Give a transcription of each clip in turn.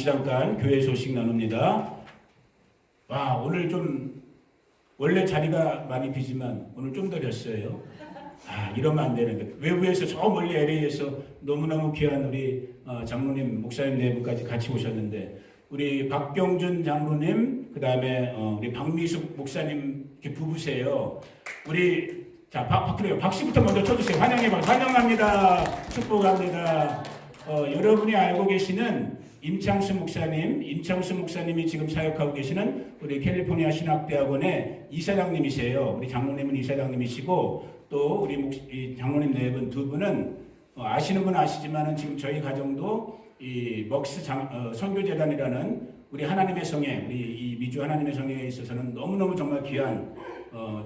잠깐 교회 소식 나눕니다. 와, 오늘 좀 원래 자리가 많이 비지만 오늘 좀 더 렸어요. 이러면 안 되는데 외부에서 저 멀리 LA에서 너무너무 귀한 우리 장로님, 목사님 네 분까지 같이 오셨는데 우리 박경준 장로님, 그 다음에 우리 박미숙 목사님 이렇게 부부세요. 우리 그래요. 박씨부터 먼저 쳐주세요. 환영합니다. 축복합니다. 여러분이 알고 계시는 임창수 목사님이 지금 사역하고 계시는 우리 캘리포니아 신학대학원의 이사장님이세요. 우리 장로님은 이사장님이시고 또 우리 장로님 네 분, 두 분은 아시는 분은 아시지만은 지금 저희 가정도 이 먹스 선교재단이라는 우리 하나님의 성에, 우리 이 미주 하나님의 성에 있어서는 너무너무 정말 귀한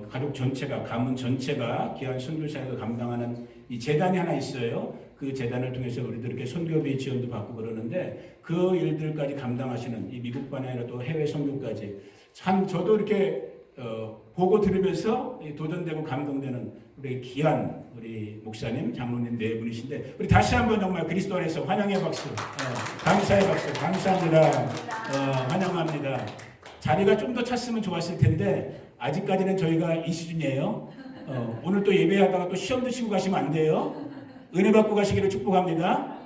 가족 전체가, 가문 전체가 귀한 선교 사역을 감당하는 이 재단이 하나 있어요. 그 재단을 통해서 우리들 이렇게 선교비 지원도 받고 그러는데 그 일들까지 감당하시는 이 미국뿐 아니라 또 해외 선교까지 참 저도 이렇게 보고 들으면서 도전되고 감동되는 우리 귀한 우리 목사님, 장로님 네 분이신데 우리 다시 한번 정말 그리스도 안에서 환영의 박수, 감사의 박수, 감사합니다. 환영합니다. 자리가 좀 더 찼으면 좋았을 텐데 아직까지는 저희가 이 수준이에요. 오늘 또 예배하다가 또 시험 드시고 가시면 안 돼요. 은혜 받고 가시기를 축복합니다.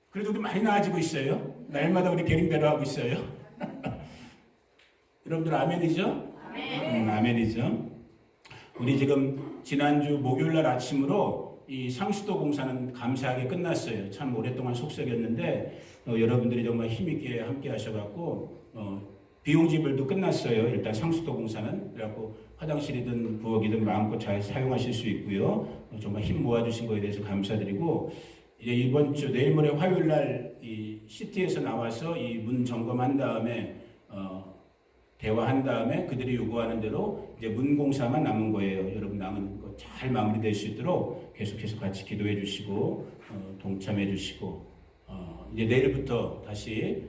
그래도 우리 많이 나아지고 있어요. 날마다 우리 계ring대로 하고 있어요. 여러분들 아멘이죠? 아멘이죠. 우리 지금 지난주 목요일날 아침으로 이 상수도 공사는 감사하게 끝났어요. 참 오랫동안 속썩였는데 여러분들이 정말 힘있게 함께 하셔갖고 비용지불도 끝났어요. 일단 상수도 공사는. 그래갖고 화장실이든 부엌이든 마음껏 잘 사용하실 수 있고요. 정말 힘 모아주신 거에 대해서 감사드리고 이제 이번 주 내일 모레 화요일 날 이 시티에서 나와서 이 문 점검한 다음에 대화한 다음에 그들이 요구하는 대로 이제 문 공사만 남은 거예요. 여러분 남은 거 잘 마무리될 수 있도록 계속해서 같이 기도해 주시고 동참해 주시고 이제 내일부터 다시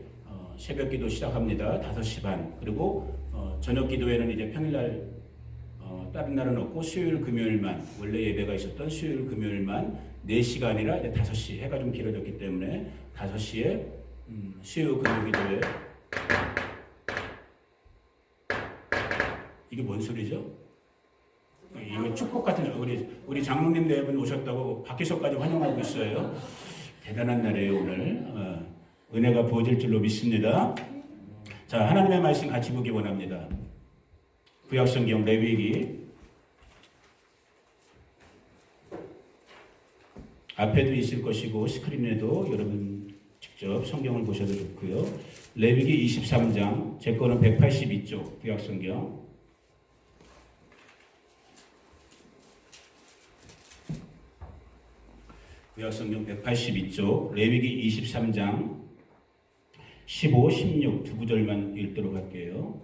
새벽 기도 시작합니다. 5시 반. 그리고 저녁 기도회는 이제 평일날 다른 날은 없고 수요일 금요일만 원래 예배가 있었던 수요일 금요일만 4시간이라 이제 5시 해가 좀 길어졌기 때문에 5시에 수요 금요 기도회. 이게 뭔 소리죠? 이거 축복 같은 우리 장로님 네 분 오셨다고 밖에서까지 환영하고 있어요. 대단한 날이에요 오늘. 은혜가 부어질 줄로 믿습니다. 자, 하나님의 말씀 같이 보기 원합니다. 구약성경 레위기 앞에도 있을 것이고 스크린에도 여러분 직접 성경을 보셔도 좋고요. 레위기 23장, 제 거는 182쪽 구약성경. 구약성경 182쪽 레위기 23장 15, 16 두 구절만 읽도록 할게요.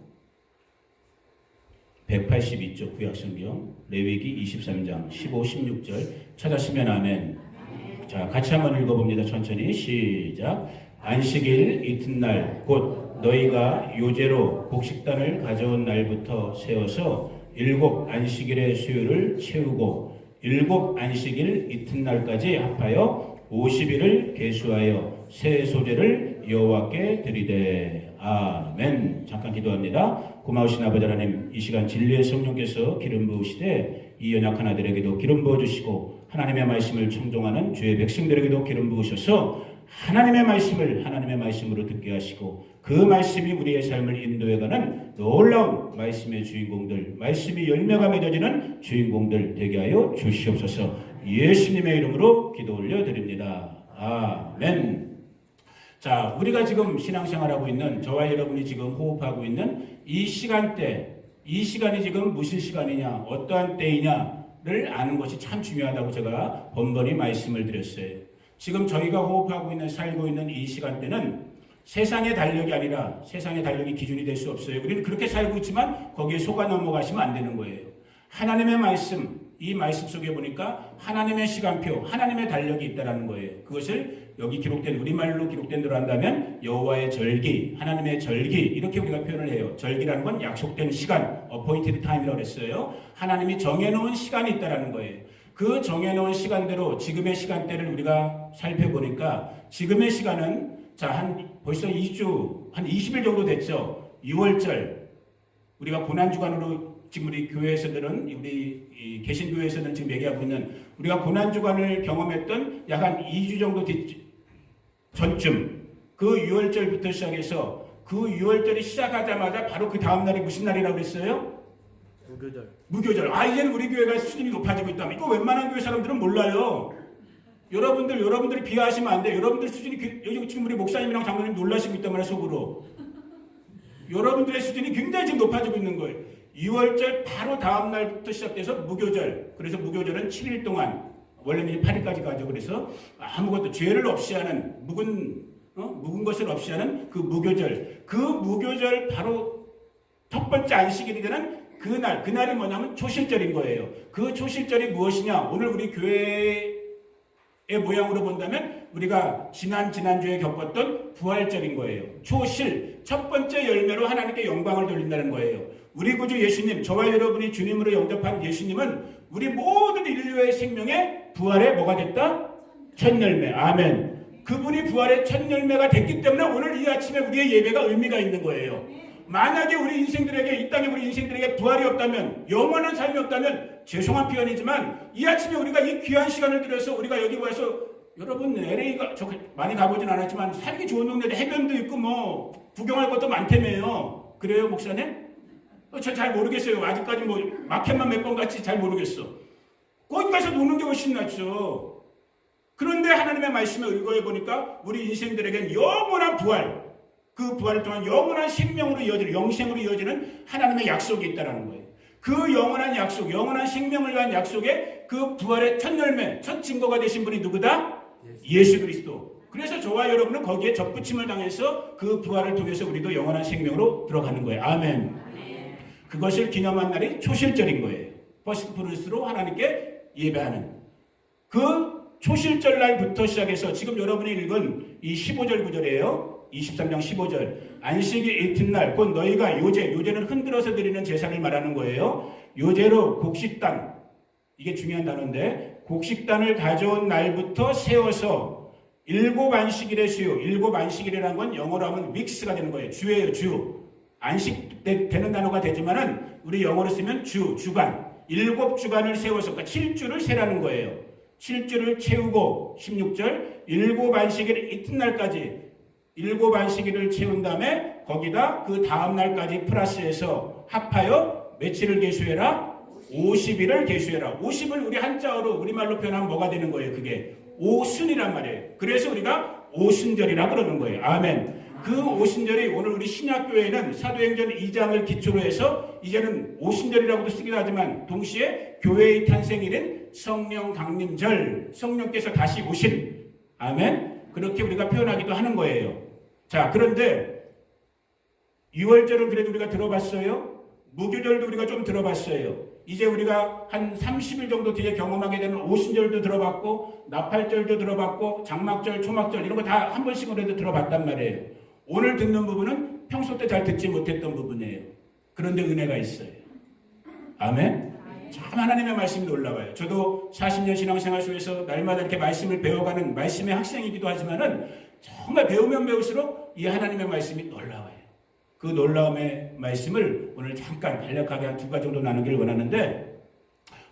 182쪽 구약성경 레위기 23장 15, 16절 찾았으면 아멘. 자, 같이 한번 읽어봅니다. 천천히 시작. 안식일 이튿날 곧 너희가 요제로 곡식단을 가져온 날부터 세워서 7 안식일의 수요를 채우고 7 안식일 이튿날까지 합하여 50일을 계수하여 새 소제를 여호와께 드리되 아멘. 잠깐 기도합니다. 고마우신 아버지 하나님, 이 시간 진리의 성령께서 기름 부으시되 이 연약한 아들에게도 기름 부어주시고 하나님의 말씀을 청종하는 주의 백성들에게도 기름 부으셔서 하나님의 말씀을 하나님의 말씀으로 듣게 하시고 그 말씀이 우리의 삶을 인도해가는 놀라운 말씀의 주인공들, 말씀이 열매가 맺어지는 주인공들 되게 하여 주시옵소서. 예수님의 이름으로 기도 올려드립니다. 아멘. 자, 우리가 지금 신앙생활하고 있는 저와 여러분이 지금 호흡하고 있는 이 시간대, 이 시간이 지금 무슨 시간이냐, 어떠한 때이냐를 아는 것이 참 중요하다고 제가 번번이 말씀을 드렸어요. 지금 저희가 호흡하고 있는, 살고 있는 이 시간대는 세상의 달력이 아니라 세상의 달력이 기준이 될 수 없어요. 우리는 그렇게 살고 있지만 거기에 속아 넘어가시면 안 되는 거예요. 하나님의 말씀, 이 말씀 속에 보니까 하나님의 시간표, 하나님의 달력이 있다는 거예요. 그것을 여기 기록된, 우리말로 기록된 대로 한다면 여호와의 절기, 하나님의 절기 이렇게 우리가 표현을 해요. 절기라는 건 약속된 시간, appointed time이라고 했어요. 하나님이 정해놓은 시간이 있다는 거예요. 그 정해놓은 시간대로 지금의 시간대를 우리가 살펴보니까 지금의 시간은 자, 벌써 2주, 한 20일 정도 됐죠. 6월절. 우리가 고난주간으로 지금 우리 교회에서들은, 우리 이 개신교회에서는 지금 얘기하고 있는 우리가 고난주간을 경험했던 약 한 2주 정도 전쯤 그 6월절부터 시작해서 그 6월절이 시작하자마자 바로 그 다음날이 무슨 날이라고 그랬어요? 무교절. 무교절. 이제는 우리 교회가 수준이 높아지고 있다. 이거 웬만한 교회 사람들은 몰라요. 여러분들이 비하하시면 안 돼요. 여러분들 수준이, 여기 지금 우리 목사님이랑 장로님 놀라시고 있단 말이에요, 속으로. 여러분들의 수준이 굉장히 지금 높아지고 있는 거예요. 6월절 바로 다음 날부터 시작돼서 무교절. 그래서 무교절은 7일 동안, 원래는 8일까지 가죠. 그래서 아무것도 죄를 없이 하는, 묵은 것을 없이 하는 그 무교절. 그 무교절 바로 첫 번째 안식일이 되는 그날이 뭐냐면 초실절인 거예요. 그 초실절이 무엇이냐? 오늘 우리 교회의 모양으로 본다면 우리가 지난주에 겪었던 부활절인 거예요. 초실, 첫 번째 열매로 하나님께 영광을 돌린다는 거예요. 우리 구주 예수님, 저와 여러분이 주님으로 영접한 예수님은 우리 모든 인류의 생명의 부활의 뭐가 됐다? 첫 열매. 아멘. 그분이 부활의 첫 열매가 됐기 때문에 오늘 이 아침에 우리의 예배가 의미가 있는 거예요. 만약에 우리 인생들에게, 이 땅에 우리 인생들에게 부활이 없다면, 영원한 삶이 없다면, 죄송한 표현이지만 이 아침에 우리가 이 귀한 시간을 들여서 우리가 여기 와서, 여러분 LA가 저 많이 가보진 않았지만 살기 좋은 동네에 해변도 있고 뭐 구경할 것도 많다며요. 그래요, 목사님? 저 잘 모르겠어요. 아직까지 뭐 마켓만 몇 번 갔지 잘 모르겠어. 거기 가서 노는 게 훨씬 낫죠. 그런데 하나님의 말씀을 읽어보니까 우리 인생들에겐 영원한 부활, 그 부활을 통한 영원한 생명으로 이어지는, 영생으로 이어지는 하나님의 약속이 있다는 거예요. 그 영원한 약속, 영원한 생명을 위한 약속에 그 부활의 첫 열매, 첫 증거가 되신 분이 누구다? 예수 그리스도. 그래서 저와 여러분은 거기에 접붙임을 당해서 그 부활을 통해서 우리도 영원한 생명으로 들어가는 거예요. 아멘. 그것을 기념한 날이 초실절인 거예요. 퍼스트 프루스로 하나님께 예배하는. 그 초실절 날부터 시작해서 지금 여러분이 읽은 이 15절 구절이에요. 23장 15절. 안식일 이튿날 곧 너희가 요제는 흔들어서 드리는 제사를 말하는 거예요. 요제로 곡식단, 이게 중요한 단어인데, 곡식단을 가져온 날부터 세워서 7 안식일의 수요. 7 안식일이라는 건 영어로 하면 윅스가 되는 거예요. 주예요, 주. 안식 되는 단어가 되지만은 우리 영어로 쓰면 주간. 7주간을 세워서, 그러니까 7주를 세라는 거예요. 7주를 채우고 16절 7 안식일 이튿날까지 7 안식일을 채운 다음에 거기다 그 다음 날까지 플러스해서 합하여 며칠을 계수해라? 50일을 계수해라. 50을 우리 한자어로 우리말로 표현하면 뭐가 되는 거예요? 그게 오순이란 말이에요. 그래서 우리가 오순절이라 그러는 거예요. 아멘. 그 오순절이 오늘 우리 신약교회는 사도행전 2장을 기초로 해서 이제는 오순절이라고도 쓰기도 하지만 동시에 교회의 탄생일인 성령 강림절, 성령께서 다시 오신, 아멘. 그렇게 우리가 표현하기도 하는 거예요. 자, 그런데 6월절은 그래도 우리가 들어봤어요. 무교절도 우리가 좀 들어봤어요. 이제 우리가 한 30일 정도 뒤에 경험하게 되는 오순절도 들어봤고, 나팔절도 들어봤고, 장막절, 초막절 이런 거 다 한 번씩이라도 들어봤단 말이에요. 오늘 듣는 부분은 평소 때 잘 듣지 못했던 부분이에요. 그런데 은혜가 있어요. 아멘. 참 하나님의 말씀이 놀라워요. 저도 40년 신앙생활 속에서 날마다 이렇게 말씀을 배워가는 말씀의 학생이기도 하지만은 정말 배우면 배울수록 이 하나님의 말씀이 놀라워요. 그 놀라움의 말씀을 오늘 잠깐 간략하게 한 2가지 정도 나누기를 원하는데,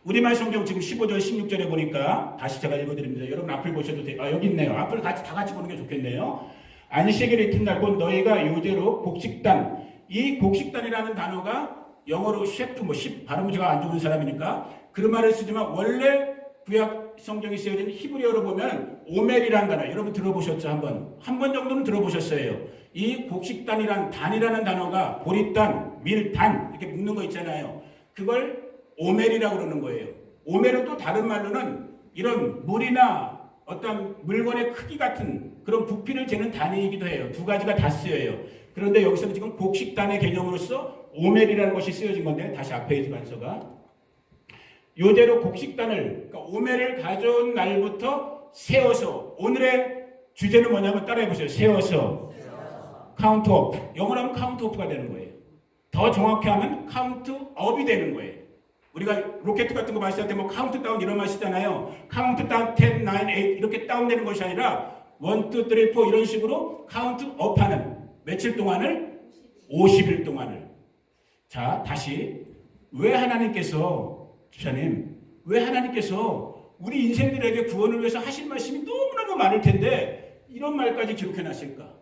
우리말 성경 지금 15절 16절에 보니까 다시 제가 읽어드립니다. 여러분 앞을 보셔도 돼요. 여기 있네요. 앞을 다 같이 보는 게 좋겠네요. 안식일 이튿날 곧 너희가 요제로 곡식단, 이 곡식단이라는 단어가 영어로 셰프, 발음이 제가 안 좋은 사람이니까 그런 말을 쓰지만 원래 구약 성경이 쓰여진 히브리어로 보면 오멜이라는 단어, 여러분 들어보셨죠? 한 번 정도는 들어보셨어요. 이 곡식단이란 단이라는 단어가 보리단, 밀단 이렇게 묶는 거 있잖아요. 그걸 오멜이라고 그러는 거예요. 오멜은 또 다른 말로는 이런 물이나 어떤 물건의 크기 같은 그런 부피를 재는 단위이기도 해요. 2가지가 다 쓰여요. 그런데 여기서는 지금 곡식단의 개념으로서 오멜이라는 것이 쓰여진 건데, 다시 앞에 있는 단서가 요대로 곡식단을, 그러니까 오멜을 가져온 날부터 세워서, 오늘의 주제는 뭐냐면 따라해보세요. 세워서. 카운트 오프. 영어로 하면 카운트 오프가 되는 거예요. 더 정확히 하면 카운트 업이 되는 거예요. 우리가 로켓 같은 거 마실 때 뭐 카운트 다운 이런 말 쓰잖아요. 카운트 다운 10, 9, 8 이렇게 다운되는 것이 아니라 1, 2, 3, 4 이런 식으로 카운트 업하는 며칠 동안을? 50일 동안을. 자, 다시 왜 하나님께서 집사님, 왜 하나님께서 우리 인생들에게 구원을 위해서 하신 말씀이 너무너무 많을 텐데 이런 말까지 기록해 놨을까?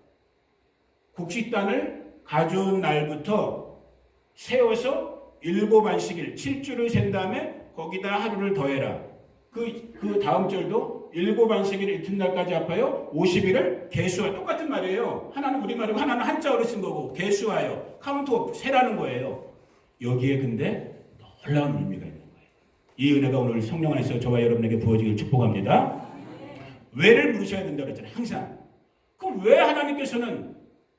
곡식단을 가져온 날부터 세워서 7안식일 7주를 센 다음에 거기다 하루를 더해라. 그 다음 절도 7안식일 이튿날까지 합하여 50일을 계수하. 똑같은 말이에요. 하나는 우리말이고 하나는 한자어로 쓴 거고 계수하여 카운트 세라는 거예요. 여기에 근데 놀라운 의미가 있는 거예요. 이 은혜가 오늘 성령 안에서 저와 여러분에게 부어지길 축복합니다. 왜를 물으셔야 된다고 그랬잖아요. 항상. 그럼 왜 하나님께서는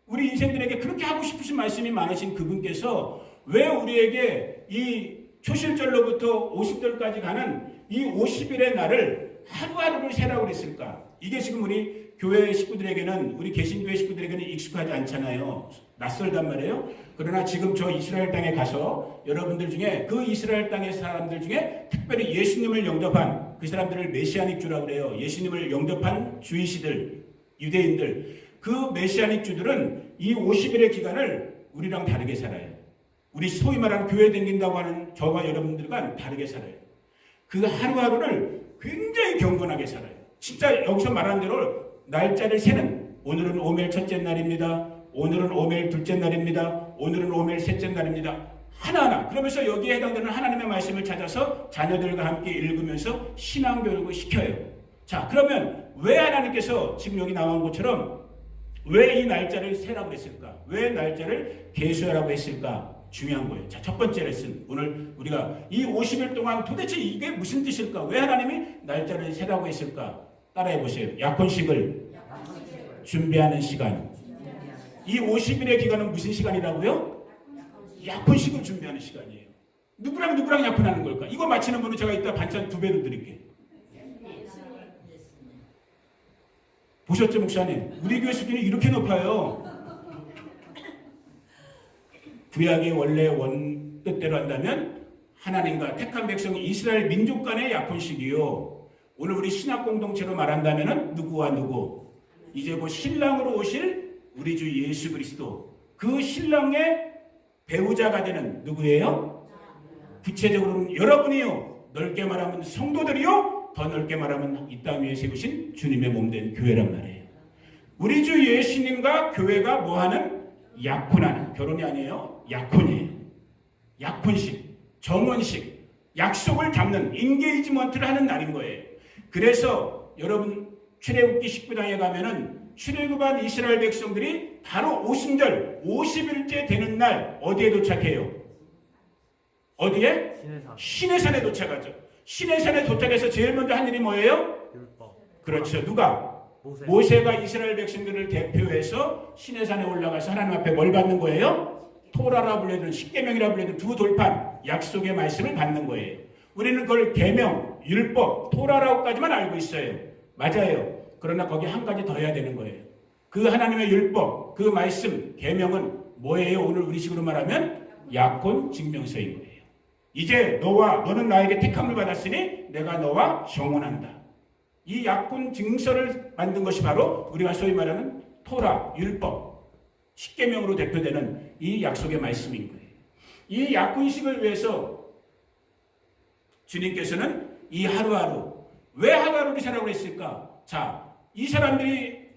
우리 인생들에게 그렇게 하고 싶으신 말씀이 많으신 그분께서 왜 우리에게 이 초실절로부터 50절까지 가는 이 50일의 날을 하루하루를 세라고 그랬을까? 이게 지금 우리 교회 식구들에게는, 우리 개신교회 식구들에게는 익숙하지 않잖아요. 낯설단 말이에요. 그러나 지금 저 이스라엘 땅에 가서 여러분들 중에 그 이스라엘 땅의 사람들 중에 특별히 예수님을 영접한 그 사람들을 메시아닉 주라고 그래요. 예수님을 영접한 주이시들, 유대인들, 그 메시아닉 주들은 이 50일의 기간을 우리랑 다르게 살아요. 우리 소위 말하는 교회 다닌다고 하는 저와 여러분들과 다르게 살아요. 그 하루하루를 굉장히 경건하게 살아요. 진짜 여기서 말한 대로 날짜를 세는, 오늘은 오멜 첫째 날입니다. 오늘은 오멜 둘째 날입니다. 오늘은 오멜 셋째 날입니다. 하나하나. 그러면서 여기에 해당되는 하나님의 말씀을 찾아서 자녀들과 함께 읽으면서 신앙교육을 시켜요. 자, 그러면 왜 하나님께서 지금 여기 나온 것처럼 왜 이 날짜를 세라고 했을까? 왜 날짜를 계수하라고 했을까? 중요한 거예요. 자, 첫 번째 레슨. 오늘 우리가 이 50일 동안 도대체 이게 무슨 뜻일까? 왜 하나님이 날짜를 세라고 했을까? 따라해 보세요. 약혼식을 준비하는 시간. 이 50일의 기간은 무슨 시간이라고요? 약혼식을 준비하는 시간이에요. 누구랑 약혼하는 걸까? 이거 맞히는 분은 제가 이따 반찬 2배로 드릴게요. 보셨죠, 목사님? 우리 교회 수준이 이렇게 높아요. 구약의 원래 뜻대로 한다면 하나님과 택한 백성 이스라엘 민족 간의 약혼식이요. 오늘 우리 신학 공동체로 말한다면 누구와 누구? 이제 곧 신랑으로 오실 우리 주 예수 그리스도, 그 신랑의 배우자가 되는 누구예요? 구체적으로는 여러분이요. 넓게 말하면 성도들이요. 더 넓게 말하면 이 땅 위에 세우신 주님의 몸된 교회란 말이에요. 우리 주 예수님과 교회가 뭐하는? 약혼하는. 결혼이 아니에요. 약혼이에요. 약혼식, 정혼식, 약속을 잡는 인게이지먼트를 하는 날인 거예요. 그래서 여러분 출애굽기 19장에 가면은 출애굽한 이스라엘 백성들이 바로 오순절 50일째 되는 날 어디에 도착해요? 어디에? 시내산에 도착하죠. 시내산에 도착해서 제일 먼저 한 일이 뭐예요? 율법. 그렇죠. 누가? 모세가 이스라엘 백성들을 대표해서 시내산에 올라가서 하나님 앞에 뭘 받는 거예요? 토라라 불리는 십계명이라 불리는 두 돌판 약속의 말씀을 받는 거예요. 우리는 그걸 계명, 율법, 토라라고까지만 알고 있어요. 맞아요. 그러나 거기 한 가지 더 해야 되는 거예요. 그 하나님의 율법, 그 말씀, 계명은 뭐예요? 오늘 우리식으로 말하면 약혼 증명서인 거예요. 이제 너는 나에게 택함을 받았으니 내가 너와 정혼한다. 이 약혼 증서를 만든 것이 바로 우리가 소위 말하는 토라, 율법, 십계명으로 대표되는 이 약속의 말씀인 거예요. 이 약혼식을 위해서 주님께서는 이 하루하루, 왜 하루하루를 세라고 했을까? 자, 이 사람들이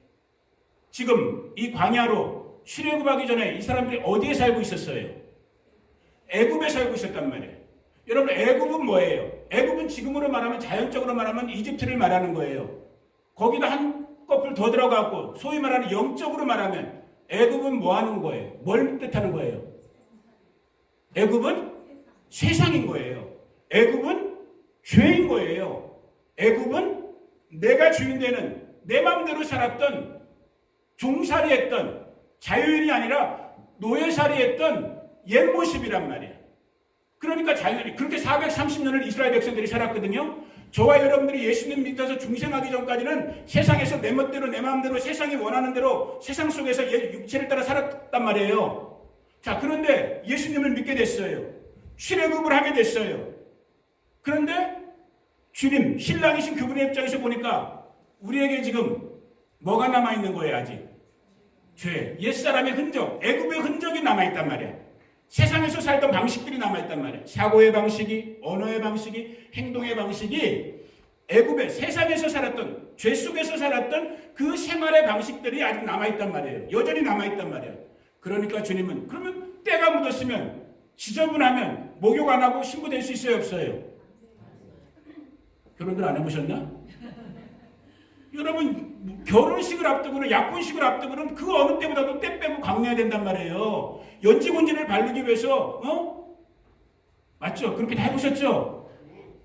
지금 이 광야로 출애굽하기 전에 이 사람들이 어디에 살고 있었어요? 애굽에 살고 있었단 말이에요. 여러분, 애굽은 뭐예요? 애굽은 지금으로 말하면, 자연적으로 말하면 이집트를 말하는 거예요. 거기다 한 커플 더 들어가고 소위 말하는 영적으로 말하면 애굽은 뭐 하는 거예요? 뭘 뜻하는 거예요? 애굽은 세상인 거예요. 애굽은 죄인 거예요. 애굽은 내가 주인 되는, 내 마음대로 살았던, 종살이 했던, 자유인이 아니라 노예살이 했던 옛 모습이란 말이에요. 그러니까 자유인이, 그렇게 430년을 이스라엘 백성들이 살았거든요. 저와 여러분들이 예수님 믿어서 중생하기 전까지는 세상에서 내 멋대로, 내 마음대로, 세상이 원하는 대로 세상 속에서 육체를 따라 살았단 말이에요. 자, 그런데 예수님을 믿게 됐어요. 출애굽을 하게 됐어요. 그런데 주님, 신랑이신 그분의 입장에서 보니까 우리에게 지금 뭐가 남아있는 거예요 아직? 죄, 옛사람의 흔적, 애굽의 흔적이 남아있단 말이야. 세상에서 살던 방식들이 남아있단 말이야. 사고의 방식이, 언어의 방식이, 행동의 방식이 애굽의 세상에서 살았던, 죄 속에서 살았던 그 생활의 방식들이 아직 남아있단 말이에요. 여전히 남아있단 말이에요. 그러니까 주님은 그러면 때가 묻었으면 지저분하면 목욕 안 하고 신부될 수 있어요 없어요? 결혼들 안 해보셨나? 여러분 결혼식을 앞두고는 약혼식을 앞두고는 그 어느 때보다도 때 빼고 강해야 된단 말이에요. 연지곤지를 바르기 위해서 맞죠? 그렇게 다 해보셨죠?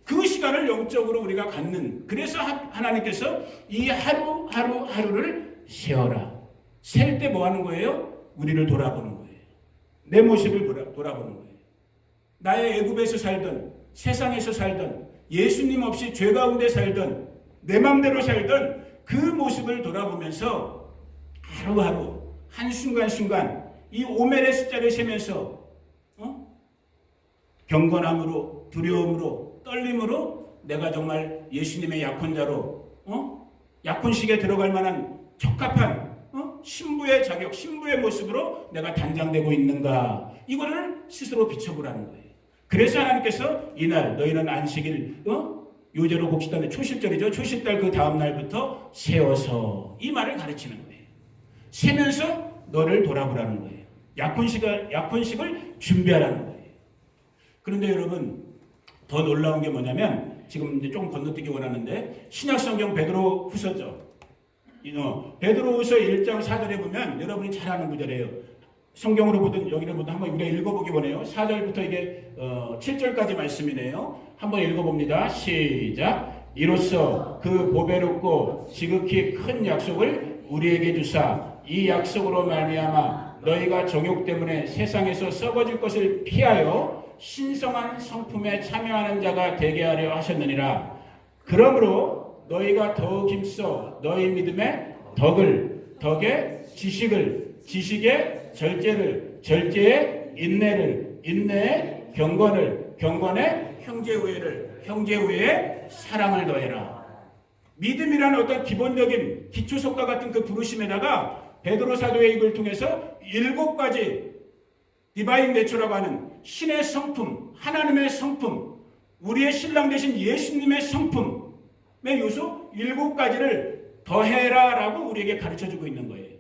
그 시간을 영적으로 우리가 갖는, 그래서 하나님께서 이 하루를 세어라. 셀 때 뭐 하는 거예요? 우리를 돌아보는 거예요. 내 모습을 돌아보는 거예요. 나의 애굽에서 살던, 세상에서 살던, 예수님 없이 죄 가운데 살던, 내 맘대로 살던 그 모습을 돌아보면서 하루하루 한순간순간 이 오멜의 숫자를 세면서 경건함으로, 두려움으로, 떨림으로 내가 정말 예수님의 약혼자로 약혼식에 들어갈 만한 적합한 신부의 자격, 신부의 모습으로 내가 단장되고 있는가, 이거를 스스로 비춰보라는 거예요. 그래서 하나님께서 이날 너희는 안식일 요제로 복식하는 초실절이죠. 초실달 그 다음 날부터 세워서, 이 말을 가르치는 거예요. 세면서 너를 돌아보라는 거예요. 약혼식을 준비하라는 거예요. 그런데 여러분 더 놀라운 게 뭐냐면, 지금 이제 조금 건너뛰기 원하는데 신약성경 베드로 후서죠. 베드로 후서 1장 4절에 보면 여러분이 잘 아는 구절이에요. 성경으로 보든 여기를 보든 한번 우리가 읽어보기 원해요. 4절부터 이게 7절까지 말씀이네요. 한번 읽어봅니다. 시작. 이로써 그 보배롭고 지극히 큰 약속을 우리에게 주사 이 약속으로 말미암아 너희가 정욕 때문에 세상에서 썩어질 것을 피하여 신성한 성품에 참여하는 자가 되게 하려 하셨느니라. 그러므로 너희가 더욱 힘써 너희 믿음의 덕에 지식을, 지식에 절제를, 절제에 인내를, 인내에 경건에 형제우애를, 형제우애에 사랑을 더해라. 믿음이라는 어떤 기본적인 기초속과 같은 그 부르심에다가 베드로 사도의 입을 통해서 7가지 디바인 내처라고 하는 신의 성품, 하나님의 성품, 우리의 신랑 되신 예수님의 성품의 요소 7가지를 더해라 라고 우리에게 가르쳐주고 있는 거예요.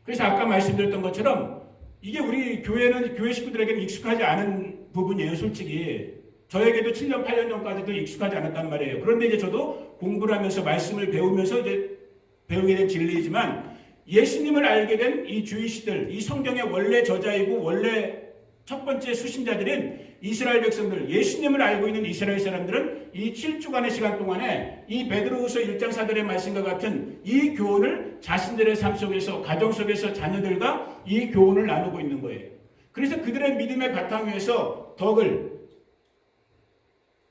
그래서 아까 말씀드렸던 것처럼 이게 우리 교회는, 교회 식구들에게는 익숙하지 않은 부분이에요. 솔직히 저에게도 7년 8년 전까지도 익숙하지 않았단 말이에요. 그런데 이제 저도 공부를 하면서 말씀을 배우면서 이제 배우게 된 진리이지만, 예수님을 알게 된 이 주이시들, 이 성경의 원래 저자이고 원래 첫 번째 수신자들인 이스라엘 백성들, 예수님을 알고 있는 이스라엘 사람들은 이 7주간의 시간 동안에 이 베드로후서 1장 4절의 말씀과 같은 이 교훈을 자신들의 삶 속에서, 가정 속에서 자녀들과 이 교훈을 나누고 있는 거예요. 그래서 그들의 믿음의 바탕 위에서 덕을,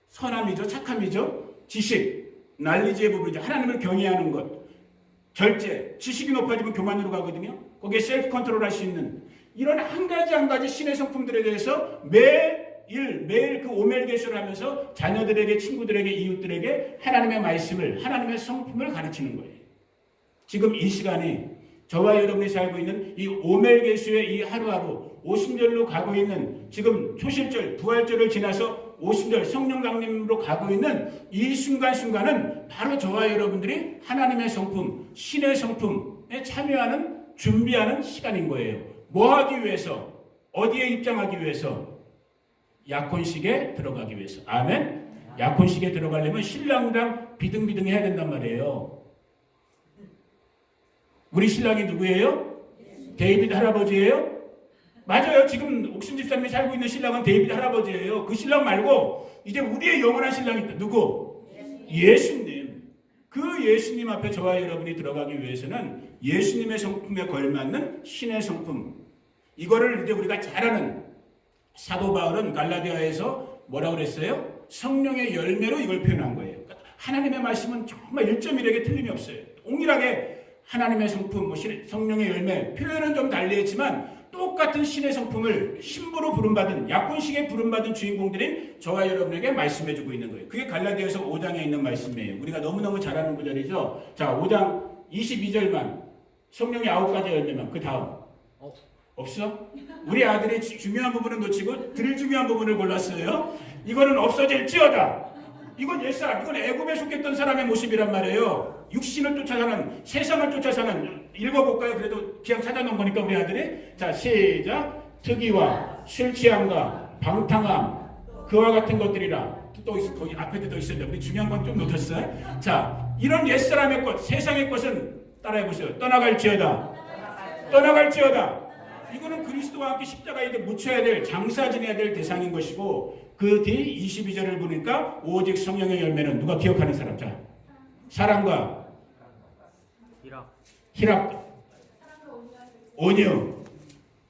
선함이죠, 착함이죠, 지식, 난리지의 부분이죠, 하나님을 경외하는 것, 절제, 지식이 높아지면 교만으로 가거든요. 거기에 셀프 컨트롤 할 수 있는 이런 한 가지 신의 성품들에 대해서 매일 그 오멜개수를 하면서 자녀들에게, 친구들에게, 이웃들에게 하나님의 말씀을, 하나님의 성품을 가르치는 거예요. 지금 이 시간이 저와 여러분이 살고 있는 이 오멜개수의 이 하루하루 50절로 가고 있는, 지금 초실절, 부활절을 지나서 50절 성령 강림으로 가고 있는 이 순간순간은 바로 저와 여러분들이 하나님의 성품, 신의 성품에 참여하는, 준비하는 시간인 거예요. 뭐 하기 위해서? 어디에 입장하기 위해서? 약혼식에 들어가기 위해서. 아멘? 약혼식에 들어가려면 신랑이랑 비등비등 해야 된단 말이에요. 우리 신랑이 누구예요? 데이비드 할아버지예요? 맞아요. 지금 옥심 집사님이 살고 있는 신랑은 데이비드 할아버지예요. 그 신랑 말고 이제 우리의 영원한 신랑이 있다. 누구? 예수님. 그 예수님 앞에 저와 여러분이 들어가기 위해서는 예수님의 성품에 걸맞는 신의 성품, 이거를 이제 우리가 잘 아는 사도 바울은 갈라디아에서 뭐라고 그랬어요? 성령의 열매로 이걸 표현한 거예요. 그러니까 하나님의 말씀은 정말 1.1에게 틀림이 없어요. 동일하게 하나님의 성품, 성령의 열매, 표현은 좀 달리했지만 똑같은 신의 성품을 신부로 부름받은, 약혼식에 부름받은 주인공들인 저와 여러분에게 말씀해주고 있는 거예요. 그게 갈라디아서 5장에 있는 말씀이에요. 우리가 너무너무 잘 아는 구절이죠. 자, 5장 22절만 성령의 9가지 열매만 그 다음 없어? 우리 아들이 중요한 부분은 놓치고 덜 중요한 부분을 골랐어요. 이거는 없어질지어다. 이건 옛사람, 이건 애굽에 속했던 사람의 모습이란 말이에요. 육신을 쫓아 사는, 세상을 쫓아 사는. 읽어볼까요? 그래도 그냥 찾아놓은 거니까 우리 아들이. 자, 시작. 특이와 술 취함과 방탕함 그와 같은 것들이라. 또 있어, 거기 앞에도 더 있었는데 우리 중요한 건 좀 놓쳤어요. 자, 이런 옛사람의 것, 세상의 것은 따라해보세요. 떠나갈지어다. 떠나갈지어다. 이거는 그리스도와 함께 십자가에 묻혀야 될, 장사 지내야 될 대상인 것이고, 그 뒤 22절을 보니까 오직 성령의 열매는 누가 기억하는 사람? 자, 사랑과 희락, 온유.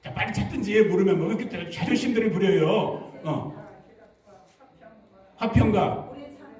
자, 빨리 찾든지 모르면 뭐 이렇게 자존심들이 부려요. 화평과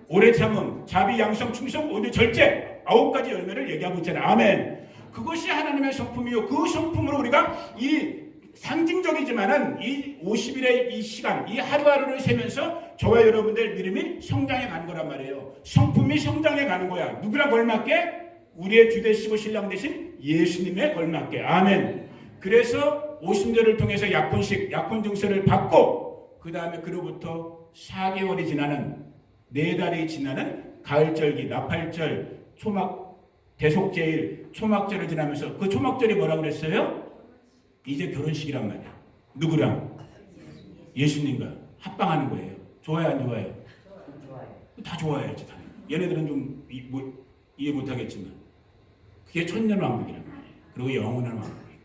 오래 참음, 자비, 양성, 충성, 온유, 절제. 9가지 열매를 얘기하고 있잖아요. 아멘. 그것이 하나님의 성품이요. 그 성품으로 우리가 이 상징적이지만은 이 50일의 이 시간, 이 하루하루를 세면서 저와 여러분들 믿음이 성장해 가는 거란 말이에요. 성품이 성장해 가는 거야. 누구랑 걸맞게? 우리의 주 되시고 신랑 되신 예수님에 걸맞게. 아멘. 그래서 오순절을 통해서 약혼식, 약혼 증서를 받고 그 다음에 그로부터 4개월이 지나는 4달이 지나는 가을절기, 나팔절, 대속제일, 초막절을 지나면서 그 초막절이 뭐라고 그랬어요? 이제 결혼식이란 말이야. 누구랑? 예수님과 합방하는 거예요. 좋아요, 안 좋아요? 다 좋아해야지. 얘네들은 좀 이해 못하겠지만 그게 천년왕국이란 말이에요. 그리고 영원한 왕국이에요.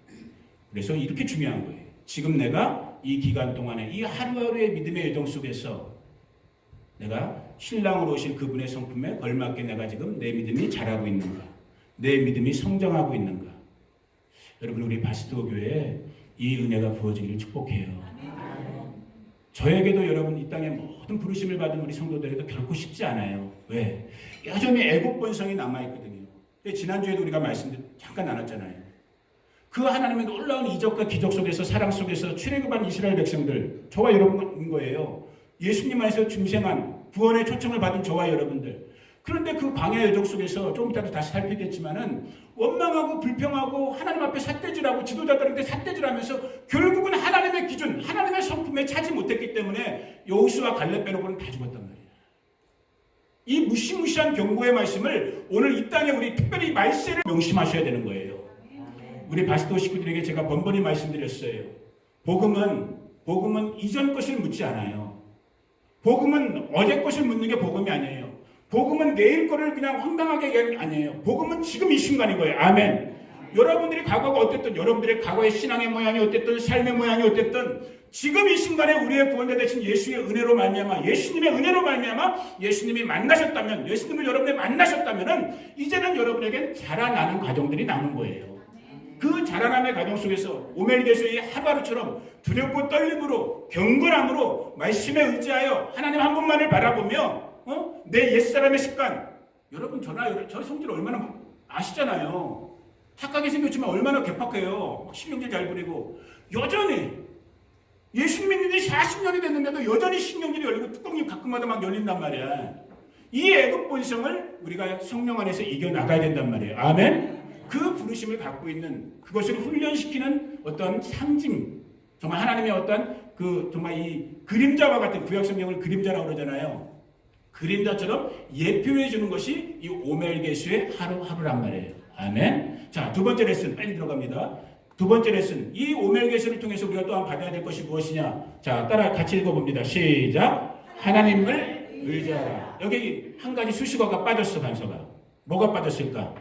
그래서 이렇게 중요한 거예요. 지금 내가 이 기간 동안에 이 하루하루의 믿음의 여정 속에서 내가 신랑으로 오실 그분의 성품에 걸맞게 내가 지금 내 믿음이 자라고 있는가? 내 믿음이 성장하고 있는가? 여러분, 우리 바스도 교회에 이 은혜가 부어지기를 축복해요. 저에게도 여러분 이 땅에 모든 부르심을 받은 우리 성도들에게도 결코 쉽지 않아요. 왜? 여전히 애국 본성이 남아있거든요. 지난주에도 우리가 잠깐 나눴잖아요. 그 하나님의 놀라운 이적과 기적 속에서 사랑 속에서 출애굽한 이스라엘 백성들, 저와 여러분인 거예요. 예수님 안에서 중생한 구원의 초청을 받은 저와 여러분들. 그런데 그 광야 여정 속에서 좀 이따도 다시 살피겠지만은 원망하고 불평하고 하나님 앞에 삿대질하고 지도자들한테 삿대질하면서 결국은 하나님의 기준, 하나님의 성품에 차지 못했기 때문에 여호수아 갈렙 빼놓고는 다 죽었단 말이에요. 이 무시무시한 경고의 말씀을 오늘 이 땅에 우리 특별히 말세를 명심하셔야 되는 거예요. 우리 바스도 식구들에게 제가 번번이 말씀드렸어요. 복음은 이전 것을 묻지 않아요. 복음은 어제 것을 묻는 게 복음이 아니에요. 복음은 내일 거를 그냥 황당하게 얘기하는 게 아니에요. 복음은 지금 이 순간인 거예요. 아멘. 여러분들이 과거가 어땠든, 여러분들의 과거의 신앙의 모양이 어땠든, 삶의 모양이 어땠든, 지금 이 순간에 우리의 구원자 되신 예수의 은혜로 말미암아, 예수님의 은혜로 말미암아 예수님이 만나셨다면, 예수님을 여러분이 만나셨다면은 이제는 여러분에겐 자라나는 과정들이 남은 거예요. 그 자라남의 과정 속에서 오멜게수의 하루하루처럼 두렵고 떨림으로 경건함으로 말씀에 의지하여 하나님 한 분만을 바라보며 내 옛사람의 습관, 여러분 저 성질 얼마나 아시잖아요. 착하게 생겼지만 얼마나 개팍해요. 신경질 잘 부리고 여전히 예수 믿는 지 40년이 됐는데도 여전히 신경질이 열리고 뚜껑이 가끔마다 막 열린단 말이야. 이 애국 본성을 우리가 성령 안에서 이겨나가야 된단 말이에요. 아멘. 그 부르심을 갖고 있는 그것을 훈련시키는 어떤 상징, 정말 하나님의 어떤 정말 이 그림자와 같은, 구약 성경을 그림자라고 그러잖아요. 그림자처럼 예표해 주는 것이 이 오멜게수의 하루하루란 말이에요. 아멘. 자, 두 번째 레슨 빨리 들어갑니다. 두 번째 레슨, 이 오멜게수를 통해서 우리가 또한 받아야 될 것이 무엇이냐? 자, 따라 같이 읽어봅니다. 시작. 하나님을 의지하라. 여기 한 가지 수식어가 빠졌어. 단서가 뭐가 빠졌을까?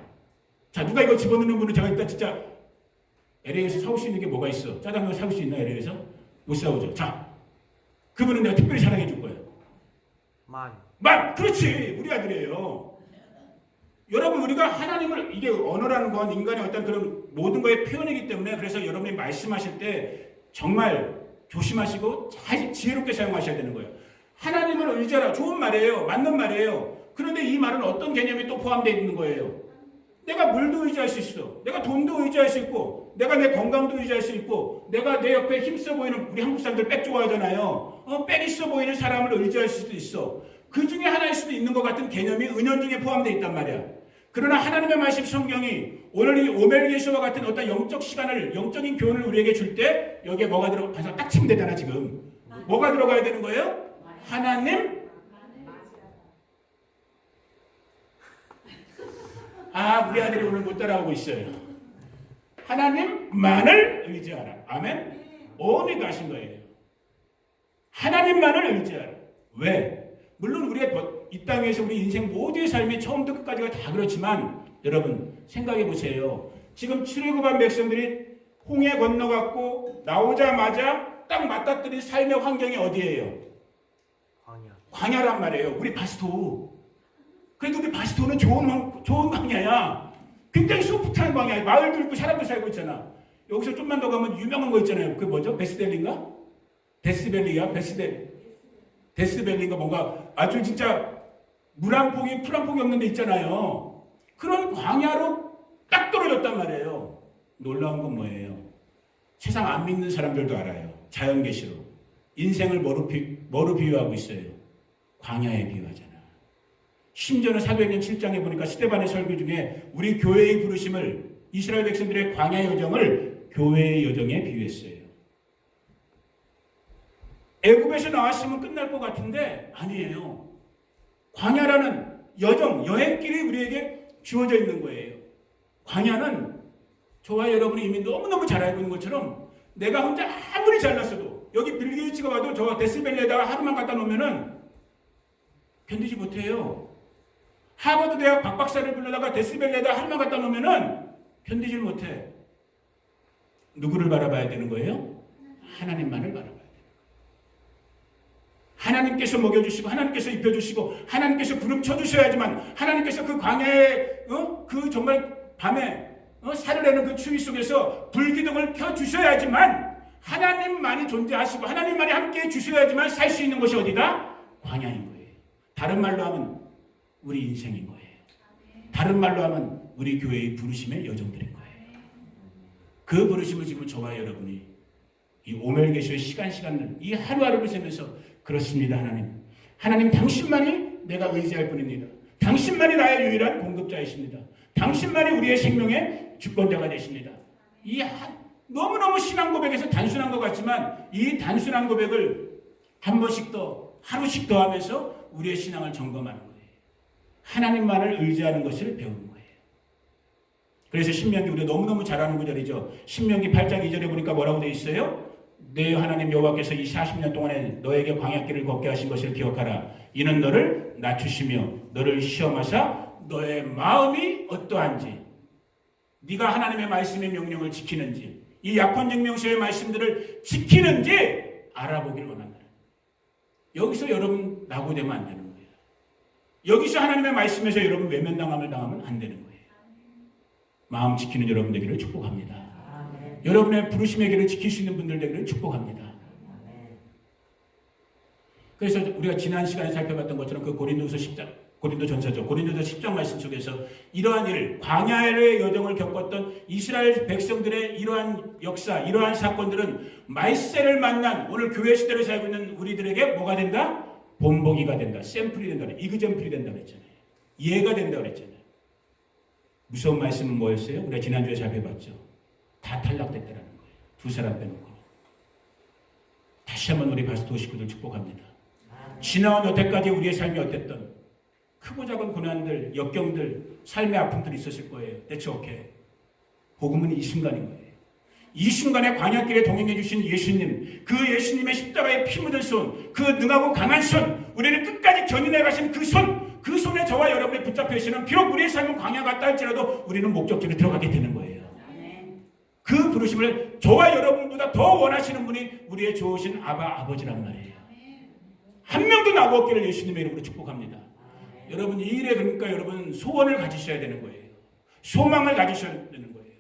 자, 누가 이거 집어넣는 분은 제가 일단 진짜 LA에서 사올 수 있는 게 뭐가 있어? 짜장면 사올 수 있나? LA에서? 못 사오죠. 자, 그분은 내가 특별히 사랑해 줄 거예요. 그렇지. 우리 아들이에요. 여러분, 우리가 하나님을, 이게 언어라는 건 인간의 어떤 그런 모든 거의 표현이기 때문에, 그래서 여러분이 말씀하실 때 정말 조심하시고 잘 지혜롭게 사용하셔야 되는 거예요. 하나님을 의지하라. 좋은 말이에요. 맞는 말이에요. 그런데 이 말은 어떤 개념이 또 포함되어 있는 거예요? 내가 물도 의지할 수 있어. 내가 돈도 의지할 수 있고, 내가 내 건강도 의지할 수 있고, 내가 내 옆에 힘써 보이는, 우리 한국 사람들 빽 좋아하잖아요. 빽 있어 보이는 사람을 의지할 수도 있어. 그 중에 하나일 수도 있는 것 같은 개념이 은연 중에 포함되어 있단 말이야. 그러나 하나님의 말씀 성경이 오늘 이 오멜게시와 같은 어떤 영적 시간을, 영적인 교훈을 우리에게 줄 때 여기에 뭐가 들어가서 딱 치면 되잖아 지금. 뭐가 들어가야 되는 거예요? 하나님. 우리 아들이 오늘 못 따라오고 있어요. 하나님만을 의지하라. 아멘. 오늘도 하신 거예요. 하나님만을 의지하라. 왜? 물론 우리의 이 땅에서 우리 인생 모두의 삶이 처음부터 끝까지가 다 그렇지만 여러분 생각해 보세요. 지금 출애굽한 백성들이 홍해 건너갔고 나오자마자 딱 맞닥뜨린 삶의 환경이 어디예요? 광야란 말이에요. 우리 바스토. 그래도 우리 바스토는 좋은 광야야. 굉장히 소프트한 광야야. 마을도 있고 사람도 살고 있잖아. 여기서 좀만 더 가면 유명한 거 있잖아요. 그 뭐죠? 베스델리인가? 데스밸리야? 데스밸리인가 뭔가 아주 진짜 물 한 폭이 풀 한 폭이 없는 데 있잖아요. 그런 광야로 딱 떨어졌단 말이에요. 놀라운 건 뭐예요? 세상 안 믿는 사람들도 알아요. 자연계시로. 인생을 뭐로 비유하고 있어요? 광야에 비유하잖아. 심지어는 사도행전 7장에 보니까 스데반의 설교 중에 우리 교회의 부르심을 이스라엘 백성들의 광야 여정을 교회의 여정에 비유했어요. 애굽에서 나왔으면 끝날 것 같은데 아니에요. 광야라는 여정, 여행길이 우리에게 주어져 있는 거예요. 광야는 저와 여러분이 이미 너무너무 잘 알고 있는 것처럼 내가 혼자 아무리 잘났어도 여기 빌 게이츠가 와도 저 데스밸리에다가 하루만 갖다 놓으면은 견디지 못해요. 하버드 대학 박 박사를 불러다가 데스밸리에다가 하루만 갖다 놓으면은 견디질 못해. 누구를 바라봐야 되는 거예요? 하나님만을 바라봐야 돼요. 하나님께서 먹여주시고 하나님께서 입혀주시고 하나님께서 구름 쳐주셔야지만 하나님께서 그 광야에 그 정말 밤에 사르려는 그 추위 속에서 불기둥을 켜주셔야지만 하나님만이 존재하시고 하나님만이 함께해 주셔야지만 살 수 있는 것이 어디다? 광야인 거예요. 다른 말로 하면 우리 인생인 거예요. 다른 말로 하면 우리 교회의 부르심의 여정들인 거예요. 그 부르심을 지금 저와 여러분이 이 오멜게시의 시간을 이 하루하루를 세면서 그렇습니다. 하나님 당신만이 내가 의지할 뿐입니다. 당신만이 나의 유일한 공급자이십니다. 당신만이 우리의 생명의 주권자가 되십니다. 이 너무너무 신앙 고백에서 단순한 것 같지만 이 단순한 고백을 한 번씩 더 하루씩 더 하면서 우리의 신앙을 점검하는 거예요. 하나님만을 의지하는 것을 배우는 거예요. 그래서 신명기 우리가 너무너무 잘 아는 구절이죠. 신명기 8장 2절에 보니까 뭐라고 되어 있어요? 내 하나님 여호와께서 이 40년 동안에 너에게 광야길을 걷게 하신 것을 기억하라. 이는 너를 낮추시며 너를 시험하사 너의 마음이 어떠한지 네가 하나님의 말씀의 명령을 지키는지 이 약혼증명서의 말씀들을 지키는지 알아보길 원한다. 여기서 여러분 낙오되면 안 되는 거예요. 여기서 하나님의 말씀에서 여러분 외면당함을 당하면 안 되는 거예요. 마음 지키는 여러분 되기를 축복합니다. 여러분의 부르심의 길을 지킬 수 있는 분들 되기를 축복합니다. 그래서 우리가 지난 시간에 살펴봤던 것처럼 그 고린도전서 10장 말씀 속에서 이러한 일, 광야의 여정을 겪었던 이스라엘 백성들의 이러한 역사, 이러한 사건들은 말세를 만난 오늘 교회 시대를 살고 있는 우리들에게 뭐가 된다? 본보기가 된다. 샘플이 된다. 이그젠플이 된다 그랬잖아요. 예가 된다 그랬잖아요. 무서운 말씀은 뭐였어요? 우리가 지난주에 살펴봤죠. 다 탈락됐다라는 거예요. 두 사람 빼놓고. 다시 한번 우리 바스토 식구들 축복합니다. 지나온 여태까지 우리의 삶이 어땠던 크고 작은 고난들, 역경들, 삶의 아픔들이 있었을 거예요. 대체 어떻게? 복음은 이 순간인 거예요. 이 순간에 광야길에 동행해 주신 예수님, 그 예수님의 십자가에 피 묻은 손, 그 능하고 강한 손, 우리를 끝까지 견인해 가신 그 손, 그 손에 저와 여러분이 붙잡혀 있으면 비록 우리의 삶은 광야 같다 할지라도 우리는 목적지로 들어가게 되는 거예요. 그 부르심을 저와 여러분보다 더 원하시는 분이 우리의 좋으신 아버지란 말이에요. 한 명도 나고 없기를 예수님의 이름으로 축복합니다. 여러분 이 일에 그러니까 여러분 소원을 가지셔야 되는 거예요. 소망을 가지셔야 되는 거예요.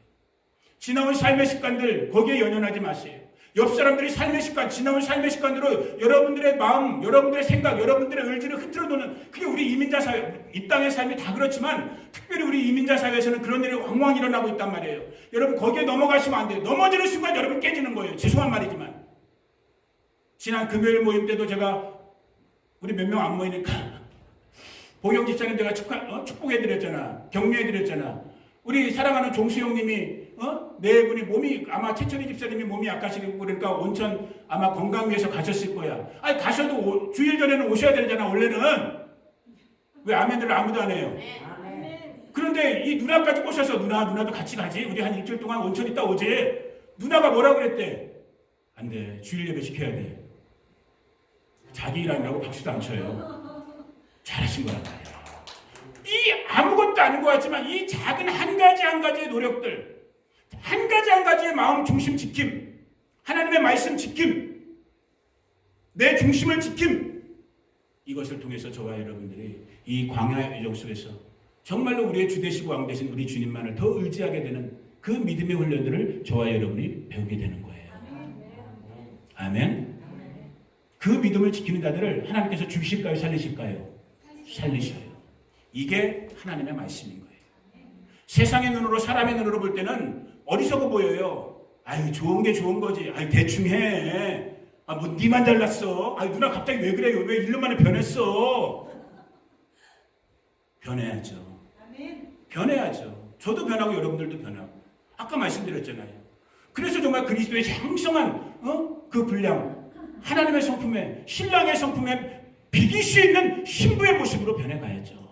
지나온 삶의 습관들 거기에 연연하지 마세요. 옆 사람들이 삶의 습관, 지나온 삶의 습관으로 여러분들의 마음, 여러분들의 생각, 여러분들의 의지를 흐트러 놓는 그게 우리 이민자 사회, 이 땅의 삶이 다 그렇지만 특별히 우리 이민자 사회에서는 그런 일이 왕왕 일어나고 있단 말이에요. 여러분 거기에 넘어가시면 안 돼요. 넘어지는 순간 여러분 깨지는 거예요. 죄송한 말이지만. 지난 금요일 모임 때도 제가 우리 몇 명 안 모이니까 보경 집사님 제가 축복해드렸잖아. 격려해드렸잖아. 우리 사랑하는 종수형님이 네 분이 몸이 아마 최철희 집사님이 몸이 약하시고 그러니까 온천 아마 건강 위해서 가셨을 거야. 아니 가셔도 주일 전에는 오셔야 되잖아. 원래는 왜 아멘들 아무도 안 해요? 그런데 이 누나까지 꼬셔서 누나도 같이 가지. 우리 한 일주일 동안 온천 있다 오지. 누나가 뭐라 그랬대? 안 돼. 주일 예배 시켜야 돼. 자기 일 아니라고 박수도 안 쳐요. 잘하신 거란 말이야. 이 아무것도 아닌 것 같지만 이 작은 한 가지의 노력들, 한 가지의 마음 중심 지킴, 하나님의 말씀 지킴, 내 중심을 지킴, 이것을 통해서 저와 여러분들이 이 광야의 여정 속에서 정말로 우리의 주 되시고 왕 되신 우리 주님만을 더 의지하게 되는 그 믿음의 훈련들을 저와 여러분이 배우게 되는 거예요. 아멘. 그 믿음을 지키는 자들을 하나님께서 죽이실까요? 살리실까요? 살리셔요. 이게 하나님의 말씀인 거예요. 세상의 눈으로 사람의 눈으로 볼 때는 어리석어 보여요. 아유 좋은 게 좋은 거지. 아유 대충 해. 아 뭐 니만 잘났어. 아유 누나 갑자기 왜 그래요? 왜 1년 만에 변했어? 변해야죠. 변해야죠. 저도 변하고 여러분들도 변하고. 아까 말씀드렸잖아요. 그래서 정말 그리스도의 장성한 그 분량, 하나님의 성품에, 신랑의 성품에 비길 수 있는 신부의 모습으로 변해가야죠.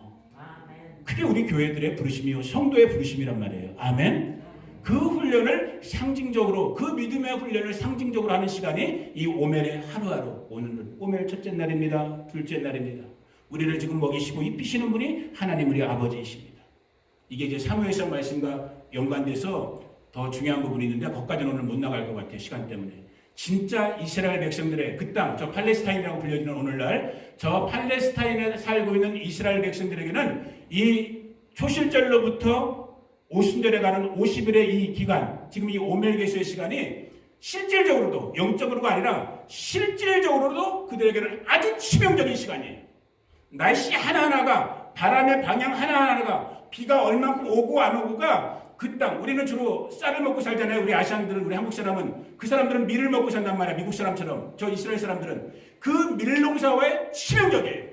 그게 우리 교회들의 부르심이요 성도의 부르심이란 말이에요. 아멘. 그 훈련을 상징적으로, 그 믿음의 훈련을 상징적으로 하는 시간이 이 오멜의 하루하루. 오늘은 오멜 첫째 날입니다. 둘째 날입니다. 우리를 지금 먹이시고 입히시는 분이 하나님 우리 아버지이십니다. 이게 이제 사무엘상 말씀과 연관돼서 더 중요한 부분이 있는데 거기까지는 오늘 못 나갈 것 같아요. 시간 때문에. 진짜 이스라엘 백성들의 그 땅, 저 팔레스타인이라고 불려지는 오늘날 저 팔레스타인에 살고 있는 이스라엘 백성들에게는 이 초실절로부터 오순절에 가는 50일의 이 기간, 지금 이 오멜개수의 시간이 실질적으로도 영적으로가 아니라 실질적으로도 그들에게는 아주 치명적인 시간이에요. 날씨 하나하나가, 바람의 방향 하나하나가, 비가 얼만큼 오고 안 오고가 그 땅, 우리는 주로 쌀을 먹고 살잖아요. 우리 아시안들은, 우리 한국 사람은 그 사람들은 밀을 먹고 산단 말이야. 미국 사람처럼. 저 이스라엘 사람들은 그 밀농사에 치명적이에요.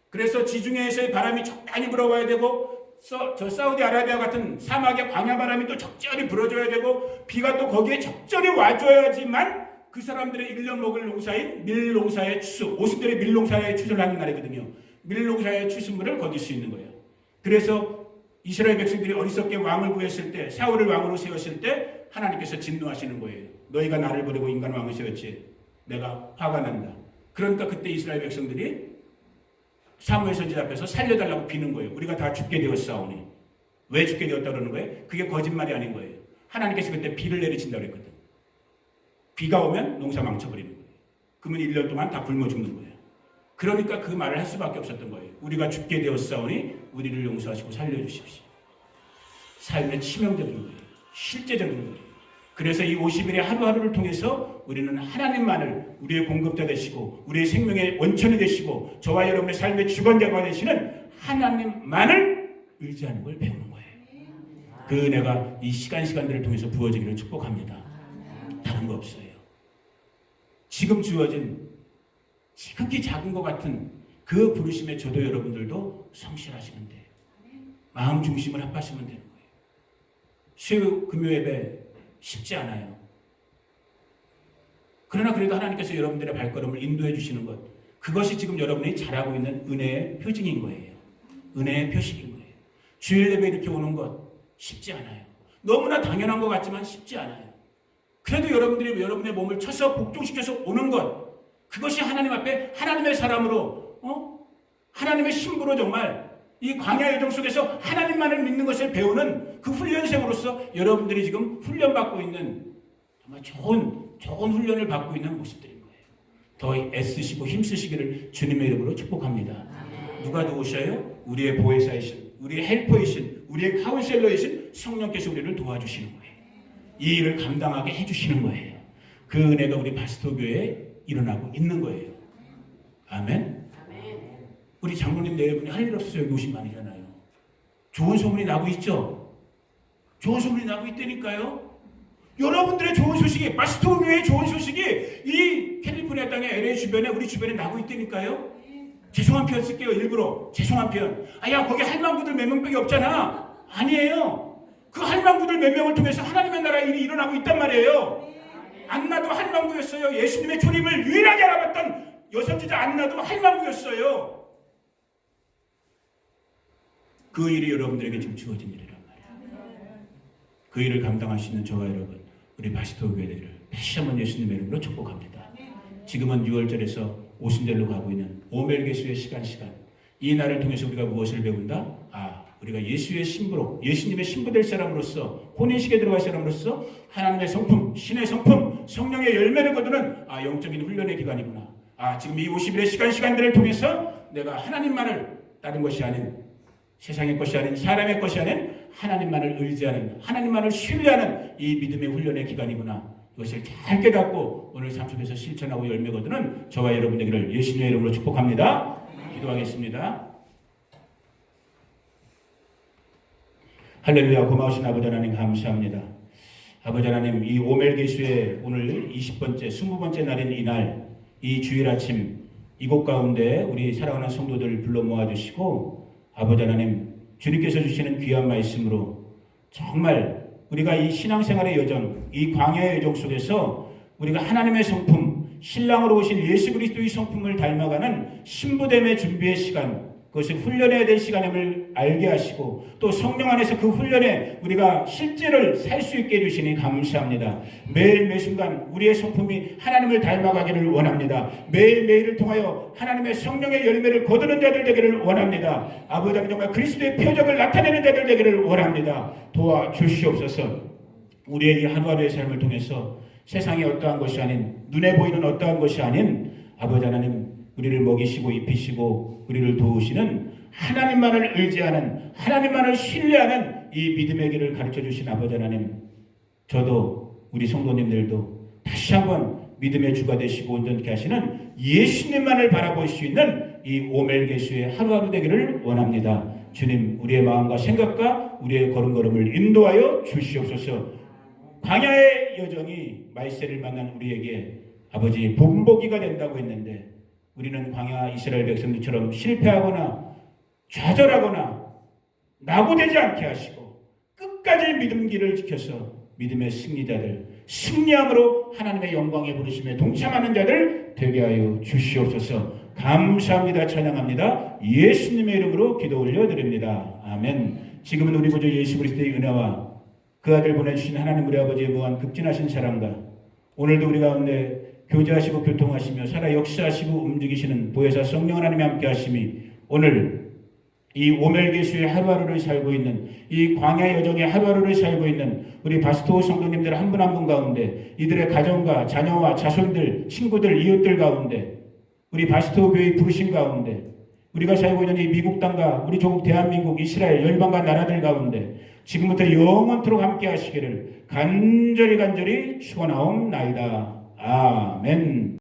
그래서 지중해에서의 바람이 적당히 불어와야 되고 저 사우디아라비아 같은 사막의 광야 바람이 또 적절히 불어줘야 되고 비가 또 거기에 적절히 와줘야지만 그 사람들의 1년 먹을 농사인 밀농사의 추수, 오순절에 밀농사의 추수를 하는 날이거든요. 밀농사의 추수물을 거둘 수 있는 거예요. 그래서 이스라엘 백성들이 어리석게 왕을 구했을 때, 사울을 왕으로 세웠을 때 하나님께서 진노하시는 거예요. 너희가 나를 버리고 인간 왕을 세웠지. 내가 화가 난다. 그러니까 그때 이스라엘 백성들이 사무엘 선지자 앞에서 살려달라고 비는 거예요. 우리가 다 죽게 되었사오니. 왜 죽게 되었다 그러는 거예요? 그게 거짓말이 아닌 거예요. 하나님께서 그때 비를 내리친다고 그랬거든. 비가 오면 농사 망쳐버리는 거예요. 그러면 1년 동안 다 굶어 죽는 거예요. 그러니까 그 말을 할 수밖에 없었던 거예요. 우리가 죽게 되었사오니 우리를 용서하시고 살려주십시오. 삶의 치명적인 거예요. 실제적인 거예요. 그래서 이 50일의 하루하루를 통해서 우리는 하나님만을 우리의 공급자 되시고 우리의 생명의 원천이 되시고 저와 여러분의 삶의 주관자가 되시는 하나님만을 의지하는 걸 배우는 거예요. 그 은혜가 이 시간들을 통해서 부어지기를 축복합니다. 다른 거 없어요. 지금 주어진 지극히 작은 것 같은 그 부르심에 저도 여러분들도 성실하시면 돼요. 마음 중심을 합하시면 되는 거예요. 수요 금요 예배 쉽지 않아요. 그러나 그래도 하나님께서 여러분들의 발걸음을 인도해 주시는 것, 그것이 지금 여러분이 잘하고 있는 은혜의 표징인 거예요. 은혜의 표식인 거예요. 주일 예배 이렇게 오는 것 쉽지 않아요. 너무나 당연한 것 같지만 쉽지 않아요. 그래도 여러분들이 여러분의 몸을 쳐서 복종시켜서 오는 것, 그것이 하나님 앞에 하나님의 사람으로 하나님의 신부로 정말 이 광야 여정 속에서 하나님만을 믿는 것을 배우는 그 훈련생으로서 여러분들이 지금 훈련받고 있는 정말 좋은 훈련을 받고 있는 모습들인 거예요. 더 애쓰시고 힘쓰시기를 주님의 이름으로 축복합니다. 누가 도우셔요? 우리의 보혜사이신, 우리의 헬퍼이신, 우리의 카운셀러이신 성령께서 우리를 도와주시는 거예요. 이 일을 감당하게 해주시는 거예요. 그 은혜가 우리 바스토 교회에 일어나고 있는 거예요. 아멘. 우리 장로님 네 분이 할 일 없어서 여기 오신 거 아니잖아요. 좋은 소문이 나고 있죠? 좋은 소문이 나고 있다니까요. 여러분들의 좋은 소식이, 바스토 교회의 좋은 소식이 이 캘리포니아 땅의 LA 주변에, 우리 주변에 나고 있다니까요. 죄송한 표현 쓸게요. 일부러 죄송한 표현. 야 거기 할망구들 몇 명밖에 없잖아. 아니에요. 그 할망구들 몇 명을 통해서 하나님의 나라 일이 일어나고 있단 말이에요. 안나도 할망구였어요. 예수님의 초림을 유일하게 알아봤던 여선지자 안나도 할망구였어요. 그 일이 여러분들에게 지금 주어진 일이란 말이에요. 그 일을 감당할 수 있는 저와 여러분, 우리 바스토 교회를 다시 한번 예수님의 이름으로 축복합니다. 지금은 6월절에서 오순절로 가고 있는 오멜개수의 시간. 이 날을 통해서 우리가 무엇을 배운다? 우리가 예수의 신부로, 예수님의 신부 될 사람으로서, 혼인식에 들어갈 사람으로서 하나님의 성품, 신의 성품, 성령의 열매를 거두는 영적인 훈련의 기간이구나. 지금 이 50일의 시간들을 통해서 내가 하나님만을, 다른 것이 아닌, 세상의 것이 아닌, 사람의 것이 아닌 하나님만을 의지하는, 하나님만을 신뢰하는 이 믿음의 훈련의 기간이구나. 이것을 잘 깨닫고 오늘 삶 속에서 실천하고 열매 거두는 저와 여러분 되기를 예수님의 이름으로 축복합니다. 기도하겠습니다. 할렐루야. 고마우신 아버지 하나님 감사합니다. 아버지 하나님, 이 오멜개수의 오늘 20번째, 20번째 날인 이날, 이 주일 아침 이곳 가운데 우리 사랑하는 성도들을 불러 모아주시고 아버지 하나님, 주님께서 주시는 귀한 말씀으로 정말 우리가 이 신앙생활의 여정, 이 광야의 여정 속에서 우리가 하나님의 성품, 신랑으로 오신 예수 그리스도의 성품을 닮아가는 신부됨의 준비의 시간, 그것을 훈련해야 될 시간임을 알게 하시고 또 성령 안에서 그 훈련에 우리가 실제를 살 수 있게 해주시니 감사합니다. 매일 매순간 우리의 성품이 하나님을 닮아가기를 원합니다. 매일매일을 통하여 하나님의 성령의 열매를 거두는 자들 되기를 원합니다. 아버지 하나님, 정말 그리스도의 표적을 나타내는 자들 되기를 원합니다. 도와주시옵소서. 우리의 이 하루하루의 삶을 통해서 세상의 어떠한 것이 아닌, 눈에 보이는 어떠한 것이 아닌 아버지 하나님, 우리를 먹이시고 입히시고 우리를 도우시는 하나님만을 의지하는, 하나님만을 신뢰하는 이 믿음의 길을 가르쳐 주신 아버지 하나님, 저도 우리 성도님들도 다시 한번 믿음의 주가 되시고 온전케 하시는 예수님만을 바라볼 수 있는 이 오멜개수의 하루하루 되기를 원합니다. 주님, 우리의 마음과 생각과 우리의 걸음걸음을 인도하여 주시옵소서. 광야의 여정이 말세를 만난 우리에게 아버지 본보기가 된다고 했는데 우리는 광야 이스라엘 백성들처럼 실패하거나 좌절하거나 낙오되지 않게 하시고 끝까지 믿음 길을 지켜서 믿음의 승리자들, 승리함으로 하나님의 영광에 부르심에 동참하는 자들 되게 하여 주시옵소서. 감사합니다. 찬양합니다. 예수님의 이름으로 기도 올려드립니다. 아멘. 지금은 우리 구주 예수 그리스도의 은혜와 그 아들 보내주신 하나님 우리 아버지의 무한 극진하신 사랑과 오늘도 우리 가운데 교제하시고 교통하시며 살아 역사하시고 움직이시는 보혜사 성령 하나님이 함께 하심이 오늘 이 오멜개수의 하루하루를 살고 있는, 이 광야 여정의 하루하루를 살고 있는 우리 바스토 성도님들 한 분 한 분 가운데, 이들의 가정과 자녀와 자손들, 친구들, 이웃들 가운데, 우리 바스토 교회 부르신 가운데, 우리가 살고 있는 이 미국 땅과 우리 조국 대한민국, 이스라엘, 열방과 나라들 가운데 지금부터 영원토록 함께 하시기를 간절히 축원하옵나이다. 아멘.